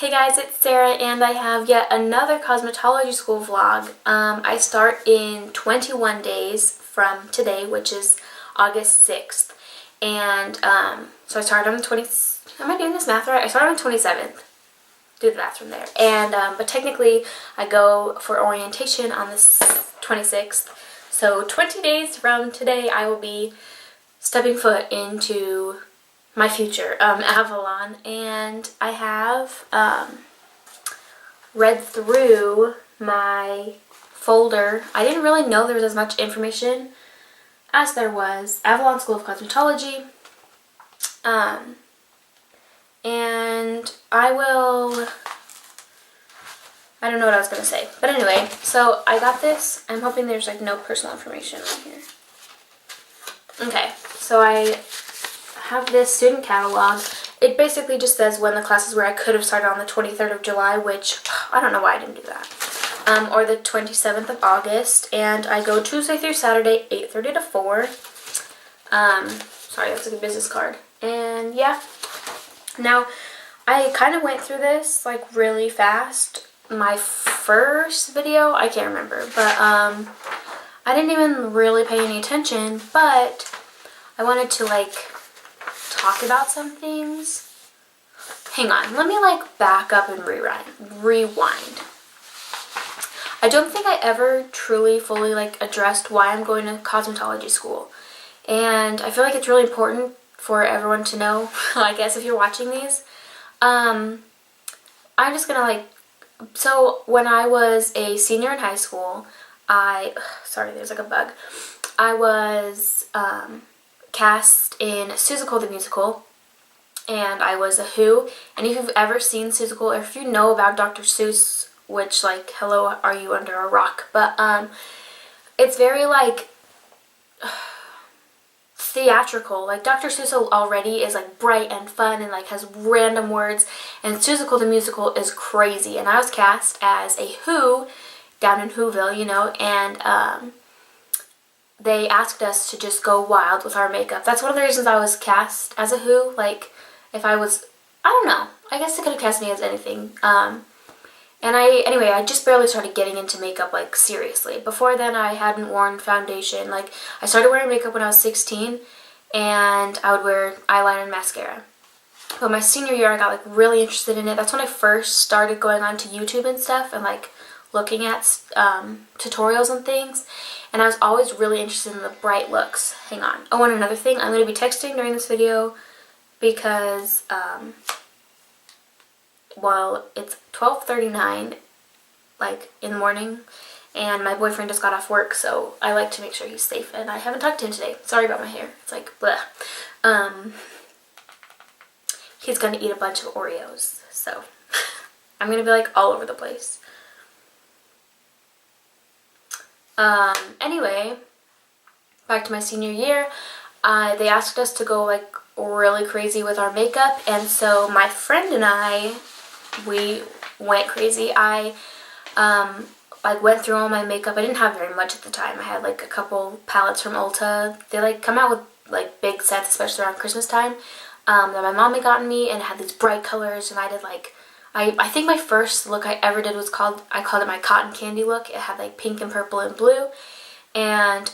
Hey guys, it's Sarah and I have yet another cosmetology school vlog. I start in 21 days from today, which is August 6th. And so I started on the 20th. Am I doing this math right? I started on the 27th. Do the math from there. And but technically I go for orientation on the 26th. So 20 days from today I will be stepping foot into my future, Avalon, and I have read through my folder. I didn't really know there was as much information as there was. Avalon School of Cosmetology, and I don't know what I was going to say, but anyway, so I got this. I'm hoping there's like no personal information on here. Okay, so I have this student catalog. It basically just says when the classes were. I could have started on the 23rd of July, which I don't know why I didn't do that, or the 27th of August, and I go Tuesday through Saturday, 8:30 to 4. Sorry, that's like a business card. And yeah, now I kind of went through this like really fast. My first video, I can't remember, but I didn't even really pay any attention, but I wanted to like talk about some things. Hang on, let me like back up and rewind. I don't think I ever truly fully like addressed why I'm going to cosmetology school, and I feel like it's really important for everyone to know. I guess if you're watching these, I'm just gonna like, so when I was a senior in high school, sorry, there's like a bug. I was cast in Seussical the Musical, and I was a Who. And if you've ever seen Seussical, or if you know about Dr. Seuss, which like, hello, are you under a rock? But it's very like theatrical. Like Dr. Seuss already is like bright and fun and like has random words, and Seussical the Musical is crazy. And I was cast as a Who down in Whoville, you know, and they asked us to just go wild with our makeup. That's one of the reasons I was cast as a Who. Like, if I was, I don't know, I guess they could have cast me as anything. And anyway, I just barely started getting into makeup, like, seriously. Before then, I hadn't worn foundation. Like, I started wearing makeup when I was 16, and I would wear eyeliner and mascara. But my senior year, I got, like, really interested in it. That's when I first started going on to YouTube and stuff, and, like, looking at tutorials and things. And I was always really interested in the bright looks. Hang on. Oh, and another thing, I'm going to be texting during this video because, well, it's 12:39, like, in the morning, and my boyfriend just got off work, so I like to make sure he's safe, and I haven't talked to him today. Sorry about my hair. It's like, bleh. He's going to eat a bunch of Oreos, so I'm going to be, like, all over the place. Anyway, back to my senior year, they asked us to go like really crazy with our makeup, and so my friend and I, we went crazy. I like went through all my makeup. I didn't have very much at the time. I had like a couple palettes from Ulta. They like come out with like big sets, especially around Christmas time, that my mom had gotten me, and it had these bright colors, and I did like, I think my first look I ever did was I called it my cotton candy look. It had like pink and purple and blue, and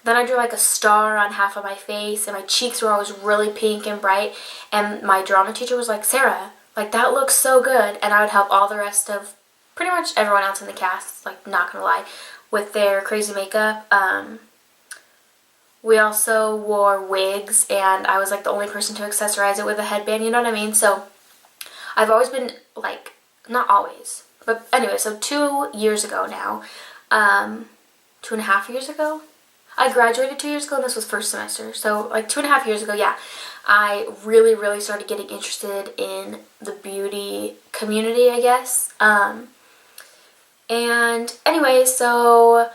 then I drew like a star on half of my face, and my cheeks were always really pink and bright, and my drama teacher was like, Sarah, like that looks so good, and I would help all the rest of pretty much everyone else in the cast, like not gonna lie, with their crazy makeup. We also wore wigs, and I was like the only person to accessorize it with a headband, you know what I mean? So I've always been, like, not always, but anyway, so 2 years ago now, 2.5 years ago, I graduated 2 years ago, and this was first semester, so, like, 2.5 years ago, yeah, I really, really started getting interested in the beauty community, I guess, and anyway, so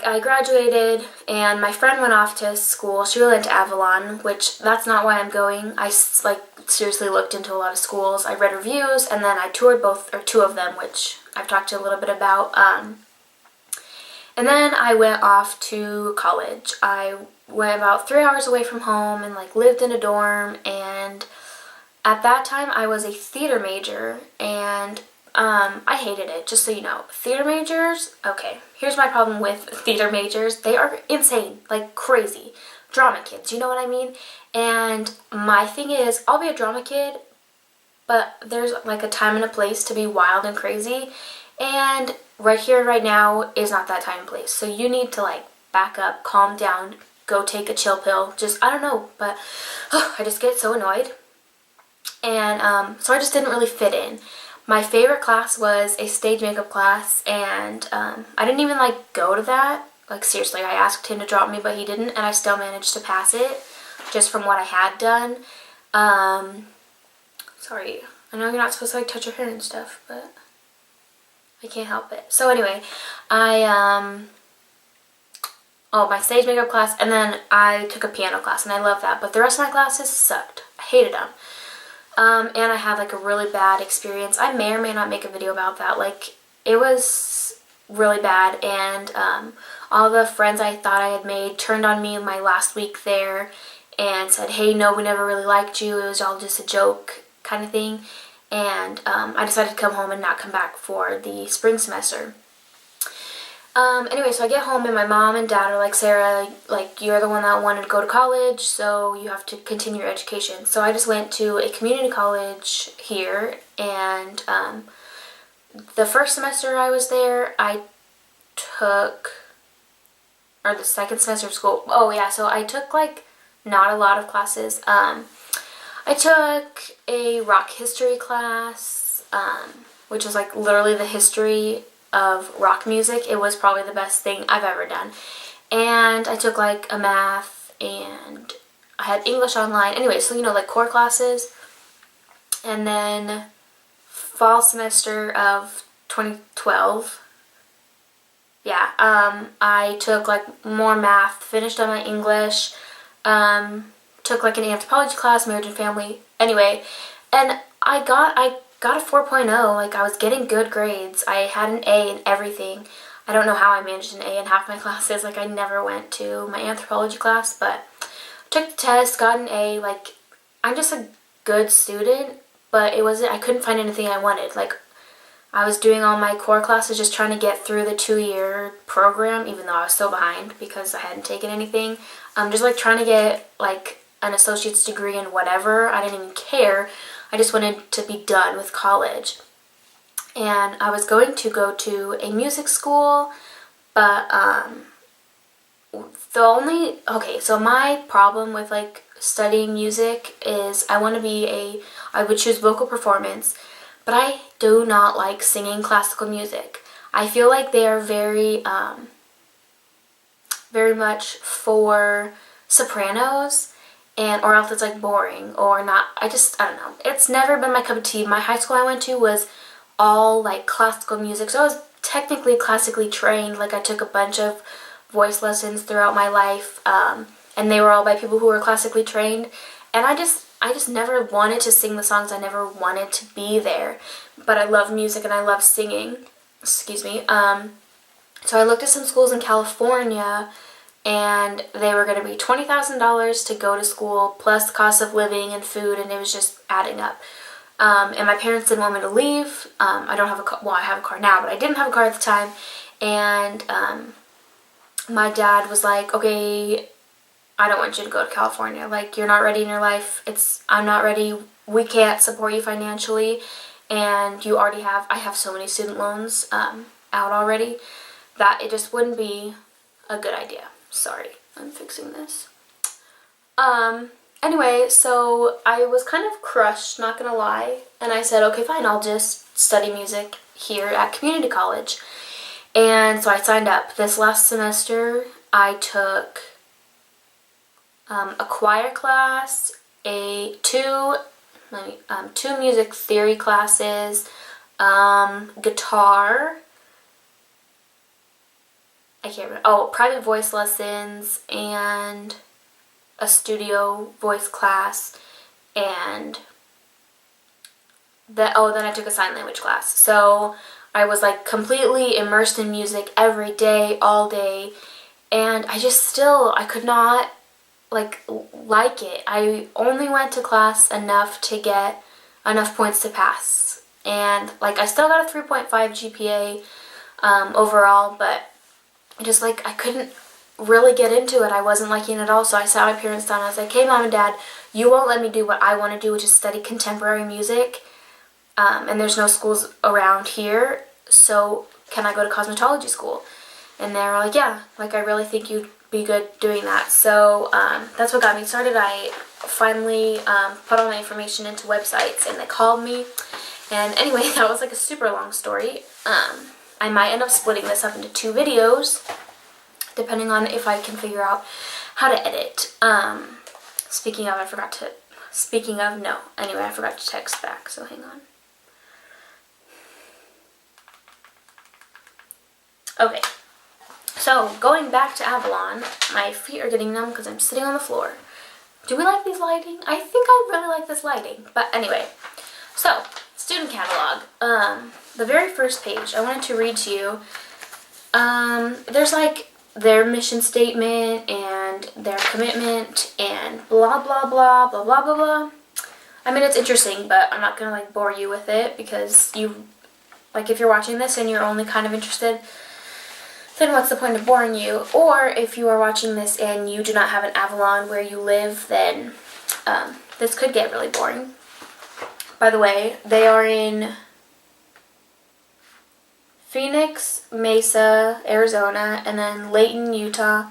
I graduated, and my friend went off to school. She went to Avalon, which that's not why I'm going. I like seriously looked into a lot of schools. I read reviews, and then I toured two of them, which I've talked to a little bit about. And then I went off to college. I went about 3 hours away from home and like lived in a dorm, and at that time I was a theater major, and I hated it, just so you know. Theater majors, okay, here's my problem with theater majors. They are insane, like crazy. Drama kids, you know what I mean? And my thing is, I'll be a drama kid, but there's like a time and a place to be wild and crazy, and right here, right now is not that time and place. So you need to like back up, calm down, go take a chill pill. Just, I don't know, but I just get so annoyed. And so I just didn't really fit in. My favorite class was a stage makeup class, and I didn't even like go to that. Like seriously, I asked him to drop me, but he didn't, and I still managed to pass it just from what I had done. Sorry, I know you're not supposed to like touch your hair and stuff, but I can't help it. So anyway, my stage makeup class, and then I took a piano class, and I love that, but the rest of my classes sucked. I hated them. And I had like a really bad experience. I may or may not make a video about that. Like, it was really bad, and all the friends I thought I had made turned on me in my last week there and said, hey, no, we never really liked you, it was all just a joke kind of thing. And I decided to come home and not come back for the spring semester. Anyway, so I get home and my mom and dad are like, Sarah, like, you're the one that wanted to go to college, so you have to continue your education. So I just went to a community college here, and the first semester I was there, or the second semester of school, so I took like not a lot of classes. I took a rock history class, which was like literally the history of rock music. It was probably the best thing I've ever done. And I took like a math, and I had English online. Anyway, so you know, like core classes. And then fall semester of 2012, I took like more math, finished on my English, took like an anthropology class, marriage and family. Anyway, and I got a 4.0, like I was getting good grades. I had an A in everything. I don't know how I managed an A in half my classes. Like, I never went to my anthropology class, but took the test, got an A. Like, I'm just a good student, but I couldn't find anything I wanted. Like, I was doing all my core classes, just trying to get through the 2-year program, even though I was so behind because I hadn't taken anything. Just like trying to get like an associate's degree in whatever. I didn't even care. I just wanted to be done with college. And I was going to go to a music school, but so my problem with like studying music is I would choose vocal performance, but I do not like singing classical music. I feel like they are very much for sopranos, or else it's like boring or not. I don't know. It's never been my cup of tea. My high school I went to was all like classical music, so I was technically classically trained. Like, I took a bunch of voice lessons throughout my life, and they were all by people who were classically trained, and I just never wanted to sing the songs. I never wanted to be there, but I love music and I love singing. Excuse me. So I looked at some schools in California, and they were going to be $20,000 to go to school, plus the cost of living and food, and it was just adding up. And my parents didn't want me to leave. I don't have a car. Well, I have a car now, but I didn't have a car at the time. And my dad was like, okay, I don't want you to go to California. Like, you're not ready in your life. I'm not ready. We can't support you financially. And I have so many student loans out already that it just wouldn't be a good idea. Sorry, I'm fixing this. Anyway, so I was kind of crushed, not gonna lie, and I said, okay, fine, I'll just study music here at community college. And so I signed up. This last semester, I took a choir class, two music theory classes, guitar, I can't remember. Private voice lessons, and a studio voice class, and then I took a sign language class. So I was like completely immersed in music every day, all day, and I could not like it. I only went to class enough to get enough points to pass. And like I still got a 3.5 GPA overall, but just like I couldn't really get into it. I wasn't liking it at all. So I sat my parents down and I was like, hey mom and dad, you won't let me do what I want to do, which is study contemporary music. And there's no schools around here, so can I go to cosmetology school? And they were like, yeah, like I really think you'd be good doing that. So that's what got me started. I finally put all my information into websites and they called me. And anyway, that was like a super long story. I might end up splitting this up into 2 videos, depending on if I can figure out how to edit. Speaking of, I forgot to text back, so hang on. Okay, so going back to Avalon, my feet are getting numb because I'm sitting on the floor. Do we like these lighting? I think I really like this lighting. But anyway, so student catalog. The very first page I wanted to read to you. There's like their mission statement and their commitment and blah blah blah blah blah blah blah. I mean, it's interesting, but I'm not gonna like bore you with it because if you're watching this and you're only kind of interested, then what's the point of boring you? Or if you are watching this and you do not have an Avalon where you live, then this could get really boring. By the way, they are in Phoenix, Mesa, Arizona, and then Layton, Utah,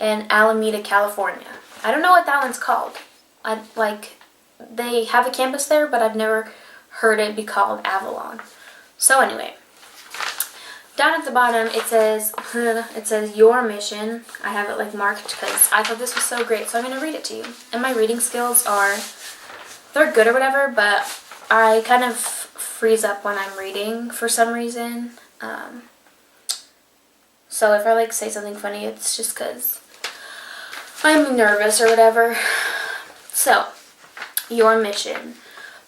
and Alameda, California. I don't know what that one's called. They have a campus there, but I've never heard it be called Avalon. So anyway, down at the bottom it says your mission. I have it like marked because I thought this was so great, so I'm going to read it to you. And my reading skills they're good or whatever, but I kind of freeze up when I'm reading for some reason. So if I like say something funny, it's just because I'm nervous or whatever. So, your mission.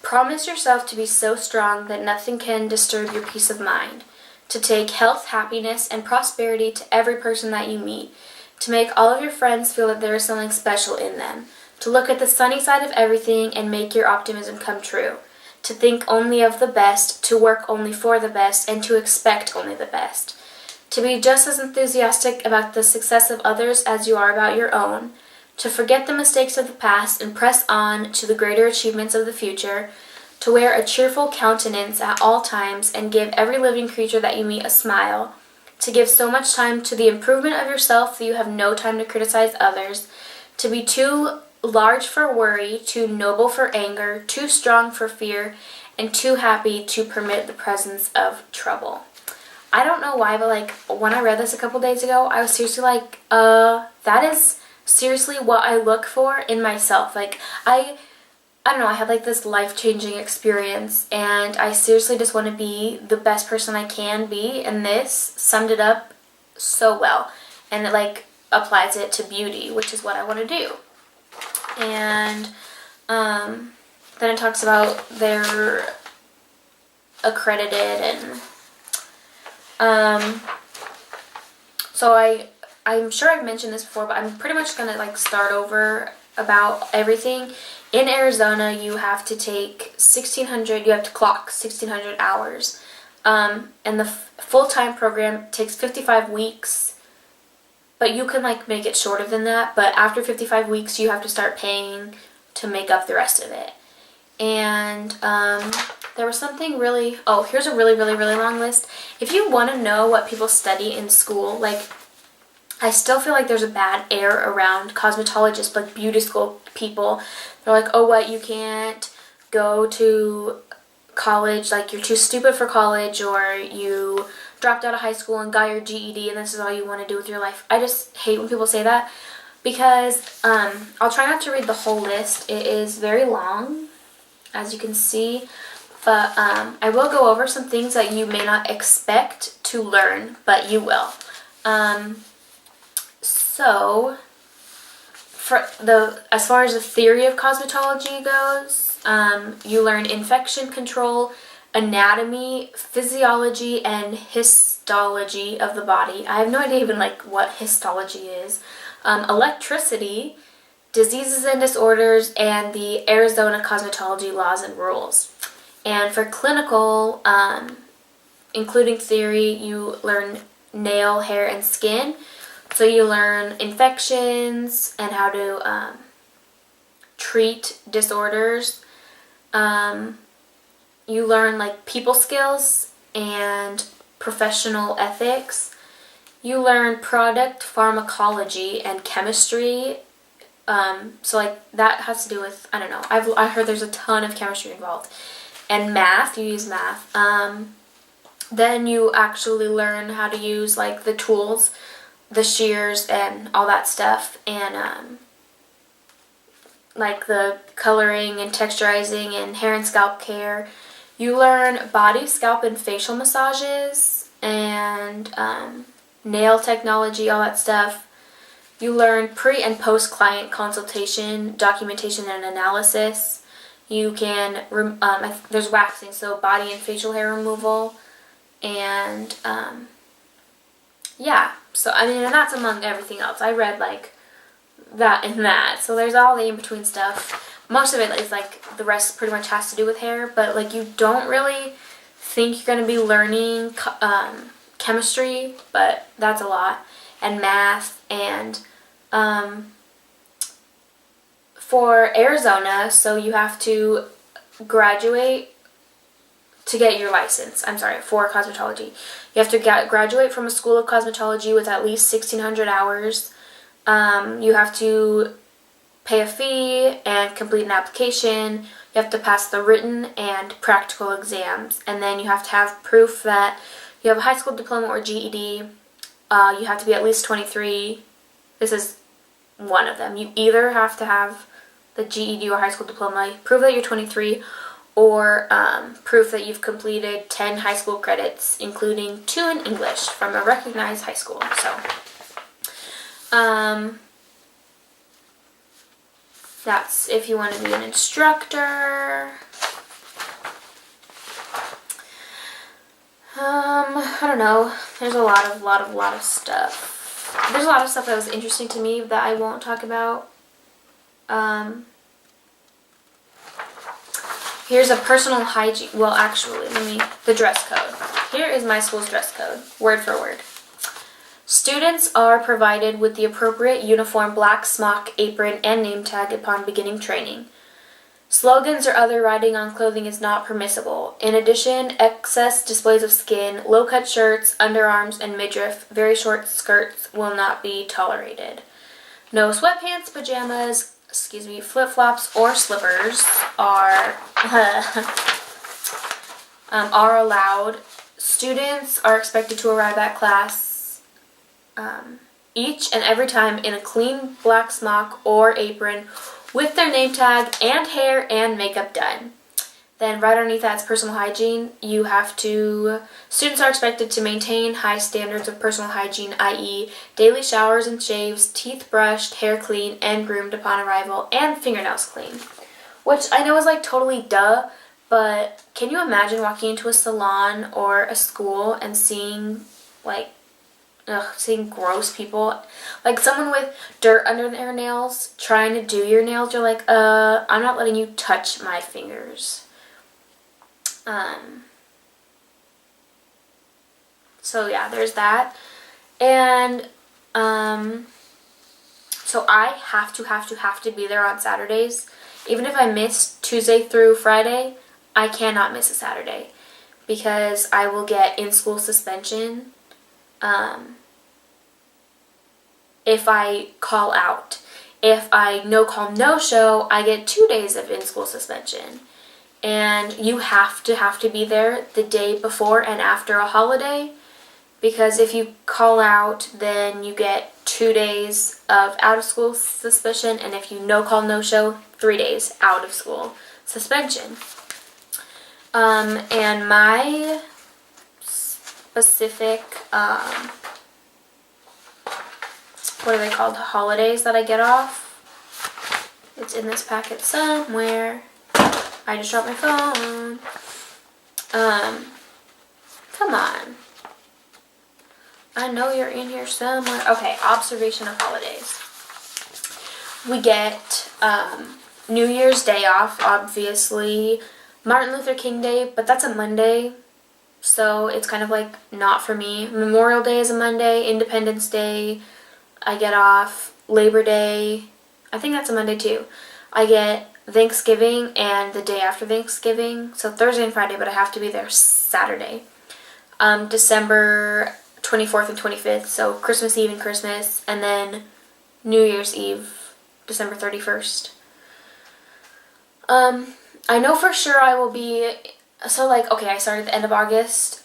Promise yourself to be so strong that nothing can disturb your peace of mind. To take health, happiness, and prosperity to every person that you meet. To make all of your friends feel that there is something special in them. To look at the sunny side of everything and make your optimism come true. To think only of the best, to work only for the best, and to expect only the best. To be just as enthusiastic about the success of others as you are about your own. To forget the mistakes of the past and press on to the greater achievements of the future. To wear a cheerful countenance at all times and give every living creature that you meet a smile. To give so much time to the improvement of yourself that you have no time to criticize others. To be too large for worry, too noble for anger, too strong for fear, and too happy to permit the presence of trouble. I don't know why, but like when I read this a couple days ago, I was seriously like, that is seriously what I look for in myself. Like I don't know, I had like this life-changing experience and I seriously just want to be the best person I can be, and this summed it up so well. And it like applies it to beauty, which is what I want to do. And then it talks about they're accredited and so I'm sure I've mentioned this before, but I'm pretty much going to like start over about everything. In Arizona, you have to take you have to clock 1,600 hours. And the full-time program takes 55 weeks, but you can like make it shorter than that. But after 55 weeks, you have to start paying to make up the rest of it. And there was something really, here's a really, really, really long list. If you want to know what people study in school, like, I still feel like there's a bad air around cosmetologists, like beauty school people. They're like, oh, what, you can't go to college, like you're too stupid for college, or you dropped out of high school and got your GED and this is all you want to do with your life. I just hate when people say that because I'll try not to read the whole list. It is very long, as you can see, but I will go over some things that you may not expect to learn, but you will. So, as far as the theory of cosmetology goes, you learn infection control, anatomy, physiology, and histology of the body. I have no idea even like what histology is. Electricity, diseases and disorders, and the Arizona cosmetology laws and rules. And for clinical, including theory, you learn nail, hair, and skin. So you learn infections and how to treat disorders. You learn like people skills and professional ethics. You learn product pharmacology and chemistry. So like that has to do with, I don't know, I heard there's a ton of chemistry involved. And math, you use math. Then you actually learn how to use like the tools, the shears and all that stuff, and like the coloring and texturizing and hair and scalp care. You learn body, scalp, and facial massages, and nail technology, all that stuff. You learn pre- and post-client consultation, documentation, and analysis. You can, there's waxing, so body and facial hair removal. And, yeah. So, I mean, and that's among everything else. I read, like, that and that. So there's all the in-between stuff. Most of it is, like, the rest pretty much has to do with hair. But, like, you don't really think you're going to be learning chemistry, but that's a lot. And math. And for Arizona, so you have to graduate to get your license. I'm sorry, for cosmetology. You have to graduate from a school of cosmetology with at least 1,600 hours. You have to pay a fee and complete an application. You have to pass the written and practical exams. And then you have to have proof that you have a high school diploma or GED. You have to be at least 23. This is one of them. You either have to have the GED or high school diploma, prove that you're 23, or proof that you've completed 10 high school credits, including 2 in English from a recognized high school. So, that's if you want to be an instructor. I don't know. There's a lot of stuff. There's a lot of stuff that was interesting to me that I won't talk about. Here's a personal hygiene, well actually, the dress code. Here is my school's dress code, word for word. Students are provided with the appropriate uniform, black smock, apron, and name tag upon beginning training. Slogans or other writing on clothing is not permissible. In addition, excess displays of skin, low-cut shirts, underarms, and midriff, very short skirts will not be tolerated. No sweatpants, pajamas, flip-flops, or slippers are allowed. Students are expected to arrive at class each and every time in a clean black smock or apron with their name tag and hair and makeup done. Then right underneath that's personal hygiene. Students are expected to maintain high standards of personal hygiene, i.e. daily showers and shaves, teeth brushed, hair clean and groomed upon arrival, and fingernails clean. Which I know is like totally duh, but can you imagine walking into a salon or a school and seeing gross people, like someone with dirt under their nails trying to do your nails? You're like, I'm not letting you touch my fingers. So yeah, there's that. And so I have to be there on Saturdays. Even if I miss Tuesday through Friday, I cannot miss a Saturday because I will get in-school suspension if I call out. If I no-call, no-show, I get 2 days of in-school suspension. And you have to be there the day before and after a holiday, because if you call out, then you get 2 days of out-of-school suspension, and if you no-call, no-show, 3 days out-of-school suspension. And my specific, what are they called, holidays that I get off? It's in this packet somewhere. I just dropped my phone. Come on. I know you're in here somewhere. Okay, observation of holidays. we get New Year's Day off, obviously. Martin Luther King Day, but that's a Monday, so it's kind of like not for me. Memorial Day is a Monday. Independence Day, I get off. Labor Day, I think that's a Monday too. I get Thanksgiving and the day after Thanksgiving, so Thursday and Friday, but I have to be there Saturday. December 24th and 25th, so Christmas Eve and Christmas, and then New Year's Eve, December 31st. I know for sure I will be, so like, okay, I started at the end of August.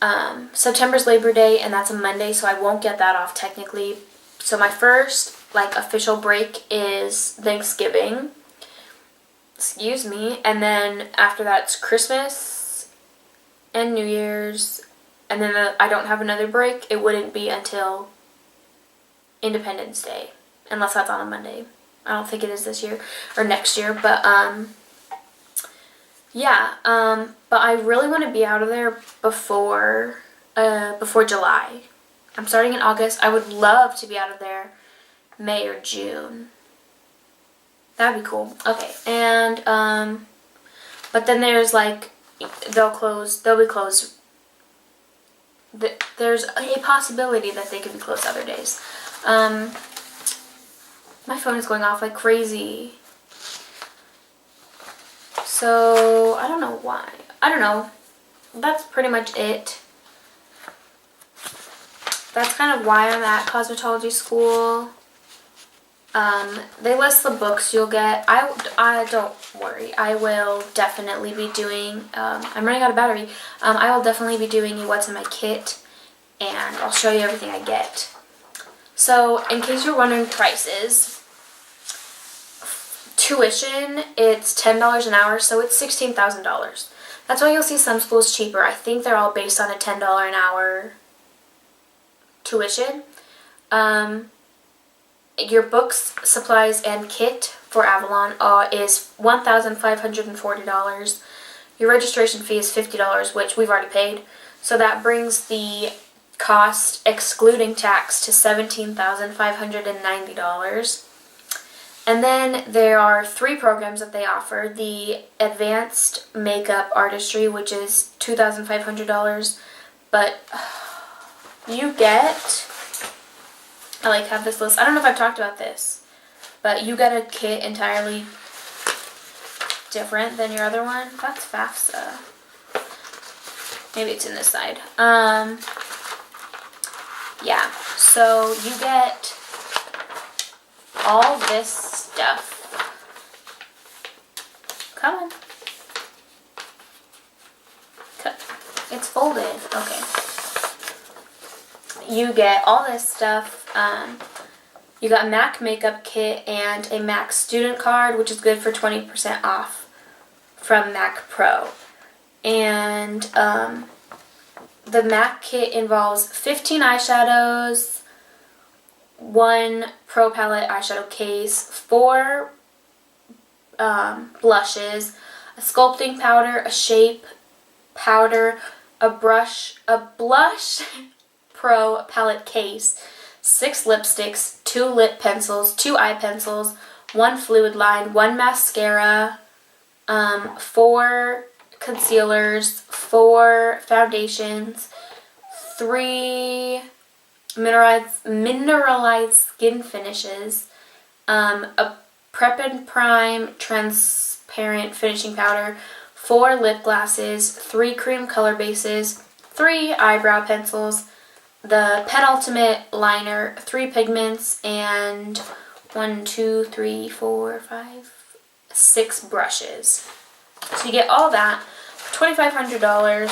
September's Labor Day, and that's a Monday, so I won't get that off technically. So my first, like, official break is Thanksgiving. Excuse me. And then after that, it's Christmas and New Year's. And then I don't have another break. It wouldn't be until Independence Day, unless that's on a Monday. I don't think it is this year or next year, but yeah. But I really want to be out of there before July. I'm starting in August. I would love to be out of there May or June. That'd be cool. Okay, and but then there's like they'll be closed. There's a possibility that they could be closed other days. My phone is going off like crazy. So, I don't know why. I don't know. That's pretty much it. That's kind of why I'm at cosmetology school. They list the books you'll get. I don't worry. I will definitely be doing, I'm running out of battery. I will definitely be doing a what's in my kit, and I'll show you everything I get. So, in case you're wondering prices, tuition, it's $10 an hour, so it's $16,000. That's why you'll see some schools cheaper. I think they're all based on a $10 an hour tuition. Your books, supplies, and kit for Avalon is $1,540. Your registration fee is $50, which we've already paid. So that brings the cost, excluding tax, to $17,590. And then there are 3 programs that they offer. The Advanced Makeup Artistry, which is $2,500. But you get, I like have this list. I don't know if I've talked about this, but you get a kit entirely different than your other one. That's FAFSA. Maybe it's in this side. Yeah, so you get all this stuff. Come on. It's folded. Okay. You get all this stuff. You got a MAC makeup kit and a MAC student card, which is good for 20% off from MAC Pro. And the MAC kit involves 15 eyeshadows, 1 Pro Palette eyeshadow case, 4 blushes, a sculpting powder, a shape powder, a blush Pro Palette case, 6 lipsticks, 2 lip pencils, 2 eye pencils, 1 fluid line, 1 mascara, 4 concealers, 4 foundations, 3 mineralized skin finishes, a Prep and Prime transparent finishing powder, 4 lip glosses, 3 cream color bases, 3 eyebrow pencils, the Penultimate liner, 3 pigments, and 6 brushes. So you get all that for $2,500,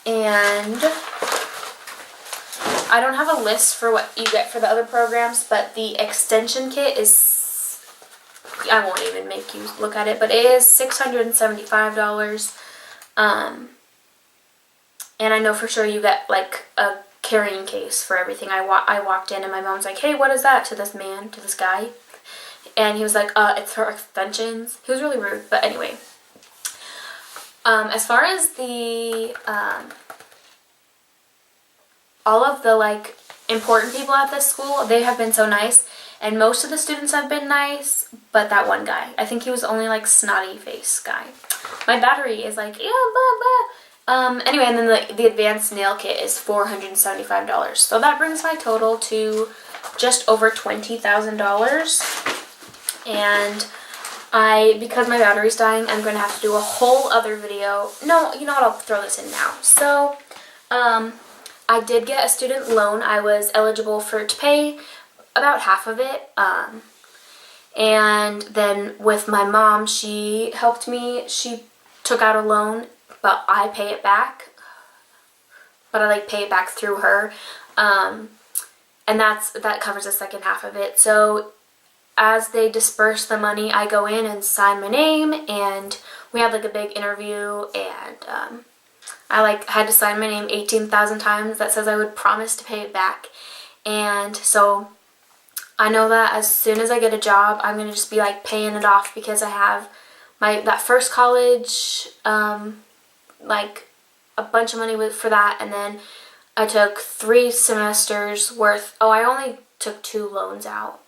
and I don't have a list for what you get for the other programs, but the extension kit is, I won't even make you look at it, but it is $675. And I know for sure you get like a carrying case for everything. I walked in and my mom's like, hey, what is that, to this guy? And he was like, it's for extensions. He was really rude, but anyway. As far as the, all of the, like, important people at this school, they have been so nice. And most of the students have been nice, but that one guy, I think he was only like snotty face guy. My battery is like, yeah, blah, blah. Anyway, and then the advanced nail kit is $475. So that brings my total to just over $20,000. And because my battery's dying, I'm going to have to do a whole other video. No, you know what, I'll throw this in now. So, I did get a student loan. I was eligible to pay about half of it. And then with my mom, she helped me. She took out a loan, but I pay it back. But I like pay it back through her. And that covers the second half of it. So as they disperse the money, I go in and sign my name, and we had like a big interview, and I like had to sign my name 18,000 times that says I would promise to pay it back. And so I know that as soon as I get a job, I'm gonna just be like paying it off, because I have that first college, like a bunch of money for that, and then I took 3 semesters worth. Oh, I only took 2 loans out.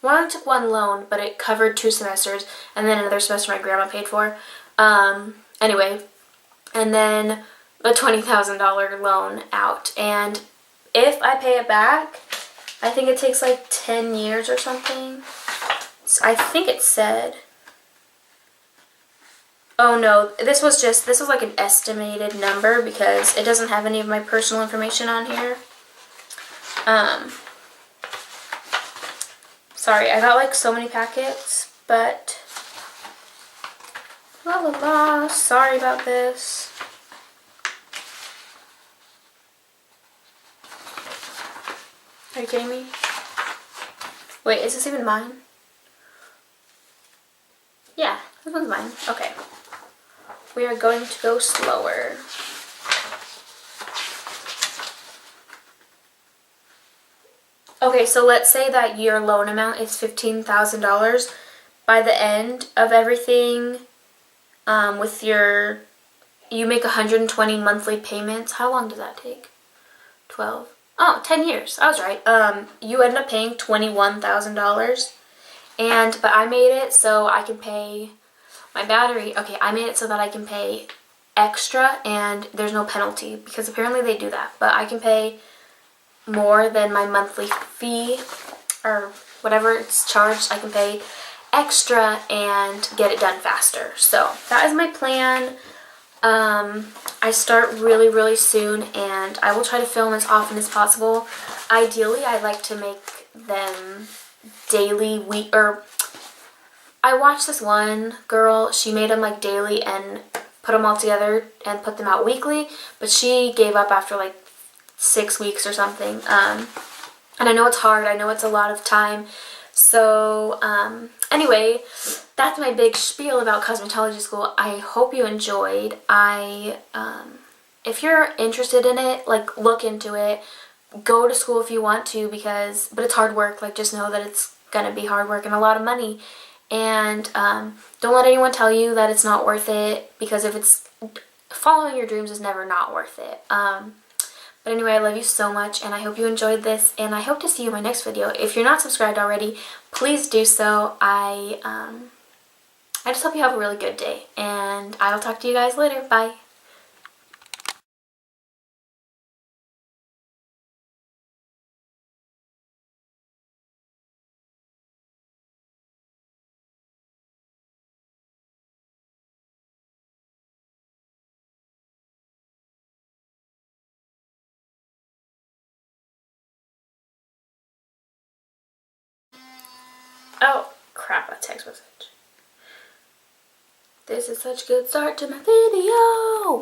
Well, I only took 1 loan, but it covered 2 semesters, and then another semester my grandma paid for. Anyway, and then a $20,000 loan out. And if I pay it back, I think it takes like 10 years or something. I think it said. Oh no, this was like an estimated number, because it doesn't have any of my personal information on here. Sorry, I got like so many packets, but blah blah blah. Sorry about this. Are you kidding me? Wait, is this even mine? Yeah, this one's mine. Okay. We are going to go slower. Okay, so let's say that your loan amount is $15,000. By the end of everything, you make 120 monthly payments. How long does that take? 12. Oh, 10 years. I was right. You end up paying $21,000. But I made it so I can pay my battery. Okay, I made it so that I can pay extra and there's no penalty, because apparently they do that. But I can pay more than my monthly fee or whatever it's charged. I can pay extra and get it done faster. So that is my plan. I start really, really soon, and I will try to film as often as possible. Ideally, I like to make them daily, I watched this one girl, she made them like daily and put them all together and put them out weekly, but she gave up after like 6 weeks or something. And I know it's hard, I know it's a lot of time. So, anyway, that's my big spiel about cosmetology school. I hope you enjoyed. If you're interested in it, like, look into it. Go to school if you want to, but it's hard work. Like, just know that it's gonna be hard work and a lot of money. And, don't let anyone tell you that it's not worth it, because following your dreams is never not worth it. But anyway, I love you so much, and I hope you enjoyed this, and I hope to see you in my next video. If you're not subscribed already, please do so. I just hope you have a really good day, and I will talk to you guys later. Bye. Oh, crap, a text message. This is such a good start to my video.